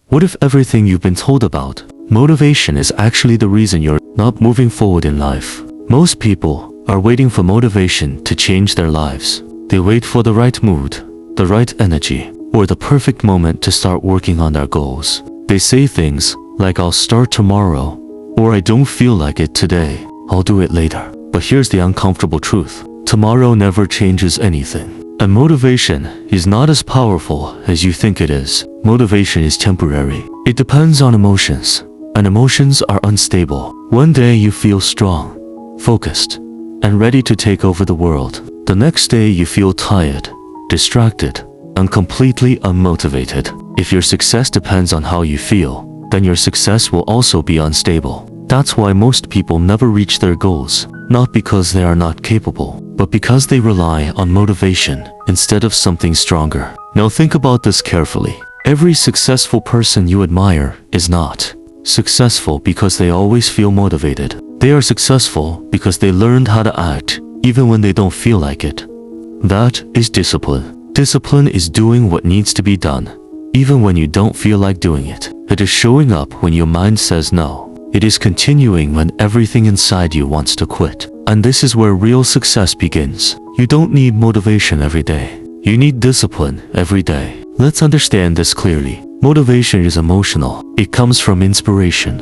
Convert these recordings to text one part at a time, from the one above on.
What if everything you've been told about motivation is actually the reason you're not moving forward in life? Most people are waiting for motivation to change their lives. They wait for the right mood, the right energy, or the perfect moment to start working on their goals. They say things like, I'll start tomorrow, or I don't feel like it today, I'll do it later. But here's the uncomfortable truth. Tomorrow never changes anything. And motivation is not as powerful as you think it is. Motivation is temporary. It depends on emotions, and emotions are unstable. One day you feel strong, focused, and ready to take over the world. The next day you feel tired, distracted, and completely unmotivated. If your success depends on how you feel, then your success will also be unstable. That's why most people never reach their goals, not because they are not capable, but because they rely on motivation instead of something stronger. Now think about this carefully. Every successful person you admire is not successful because they always feel motivated. They are successful because they learned how to act even when they don't feel like it. That is discipline. Discipline is doing what needs to be done, even when you don't feel like doing it. It is showing up when your mind says no. It is continuing when everything inside you wants to quit. And this is where real success begins. You don't need motivation every day. You need discipline every day. Let's understand this clearly. Motivation is emotional. It comes from inspiration,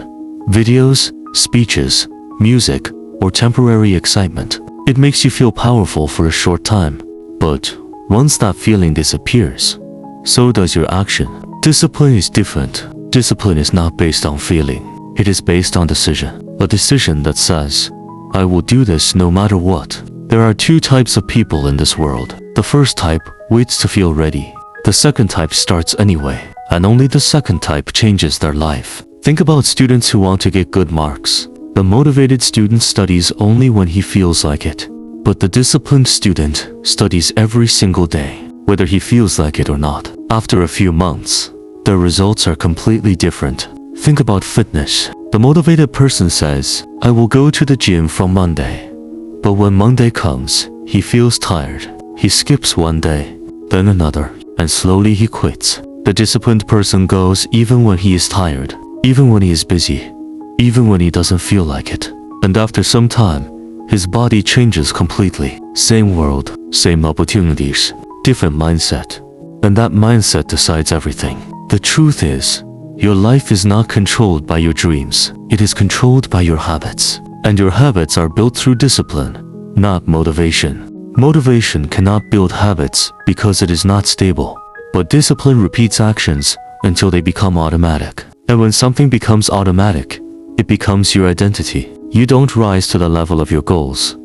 videos, speeches, music, or temporary excitement. It makes you feel powerful for a short time. But once that feeling disappears, so does your action. Discipline is different. Discipline is not based on feeling. It is based on decision. A decision that says, I will do this no matter what. There are two types of people in this world. The first type waits to feel ready. The second type starts anyway. And only the second type changes their life. Think about students who want to get good marks. The motivated student studies only when he feels like it. But the disciplined student studies every single day, whether he feels like it or not. After a few months, their results are completely different. Think about fitness. The motivated person says, I will go to the gym from Monday. But when Monday comes, he feels tired. He skips one day, then another, and slowly he quits. The disciplined person goes even when he is tired, even when he is busy, even when he doesn't feel like it. And after some time, his body changes completely. Same world, same opportunities, different mindset. And that mindset decides everything. The truth is, your life is not controlled by your dreams. It is controlled by your habits. And your habits are built through discipline, not motivation. Motivation cannot build habits because it is not stable. But discipline repeats actions until they become automatic. And when something becomes automatic, it becomes your identity. You don't rise to the level of your goals.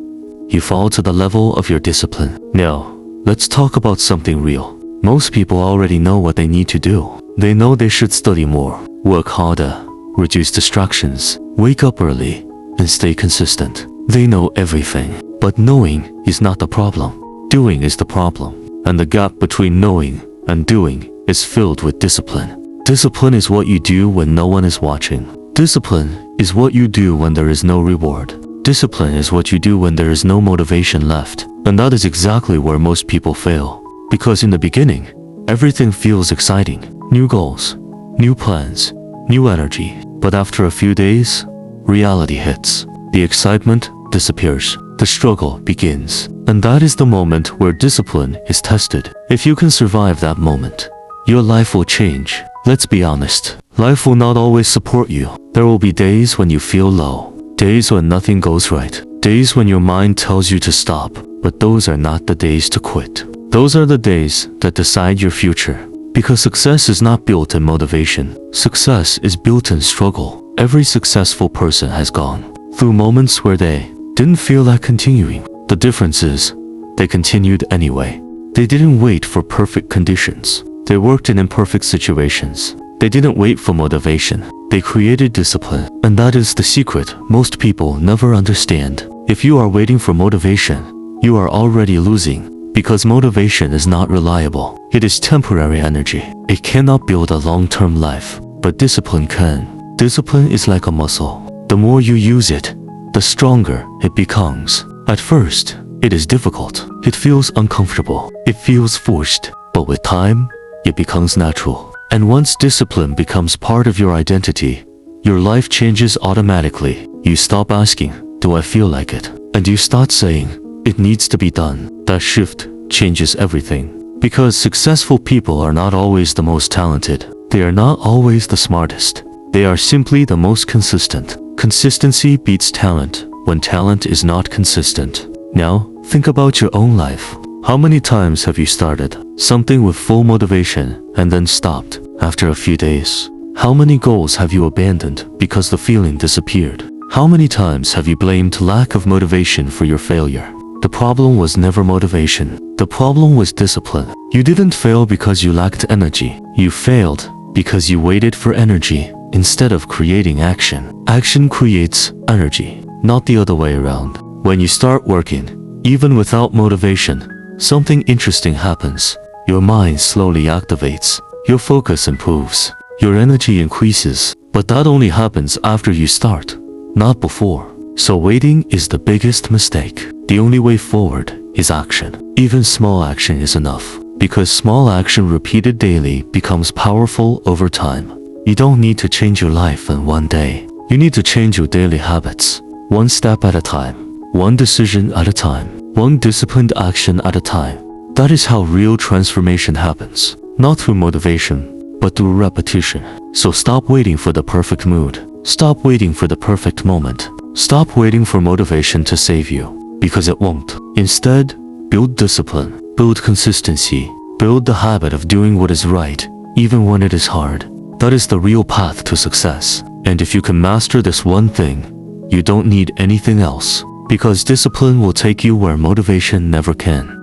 You fall to the level of your discipline. Now, let's talk about something real. Most people already know what they need to do. They know they should study more, work harder, reduce distractions, wake up early, and stay consistent. They know everything. But knowing is not the problem. Doing is the problem. And the gap between knowing and doing is filled with discipline. Discipline is what you do when no one is watching. Discipline is what you do when there is no reward. Discipline is what you do when there is no motivation left. And that is exactly where most people fail. Because in the beginning, everything feels exciting. New goals, new plans, new energy. But after a few days, reality hits. The excitement disappears. The struggle begins. And that is the moment where discipline is tested. If you can survive that moment, your life will change. Let's be honest. Life will not always support you. There will be days when you feel low. Days when nothing goes right. Days when your mind tells you to stop. But those are not the days to quit. Those are the days that decide your future. Because success is not built in motivation. Success is built in struggle. Every successful person has gone through moments where they didn't feel like continuing. The difference is, they continued anyway. They didn't wait for perfect conditions. They worked in imperfect situations. They didn't wait for motivation. They created discipline. And that is the secret most people never understand. If you are waiting for motivation, you are already losing. Because motivation is not reliable. It is temporary energy. It cannot build a long-term life. But discipline can. Discipline is like a muscle. The more you use it, the stronger it becomes. At first, it is difficult. It feels uncomfortable. It feels forced. But with time, it becomes natural. And once discipline becomes part of your identity, your life changes automatically. You stop asking, do I feel like it? And you start saying, it needs to be done. That shift changes everything. Because successful people are not always the most talented. They are not always the smartest. They are simply the most consistent. Consistency beats talent when talent is not consistent. Now, think about your own life. How many times have you started something with full motivation and then stopped after a few days? How many goals have you abandoned because the feeling disappeared? How many times have you blamed lack of motivation for your failure? The problem was never motivation. The problem was discipline. You didn't fail because you lacked energy. You failed because you waited for energy instead of creating action. Action creates energy, not the other way around. When you start working, even without motivation, something interesting happens. Your mind slowly activates. Your focus improves. Your energy increases. But that only happens after you start, not before. So waiting is the biggest mistake. The only way forward is action. Even small action is enough, because small action repeated daily becomes powerful over time. You don't need to change your life in one day. You need to change your daily habits, one step at a time, one decision at a time, one disciplined action at a time. That is how real transformation happens, not through motivation, but through repetition. So stop waiting for the perfect mood. Stop waiting for the perfect moment. Stop waiting for motivation to save you, because it won't. Instead, build discipline, build consistency, build the habit of doing what is right, even when it is hard. That is the real path to success. And if you can master this one thing, you don't need anything else, because discipline will take you where motivation never can.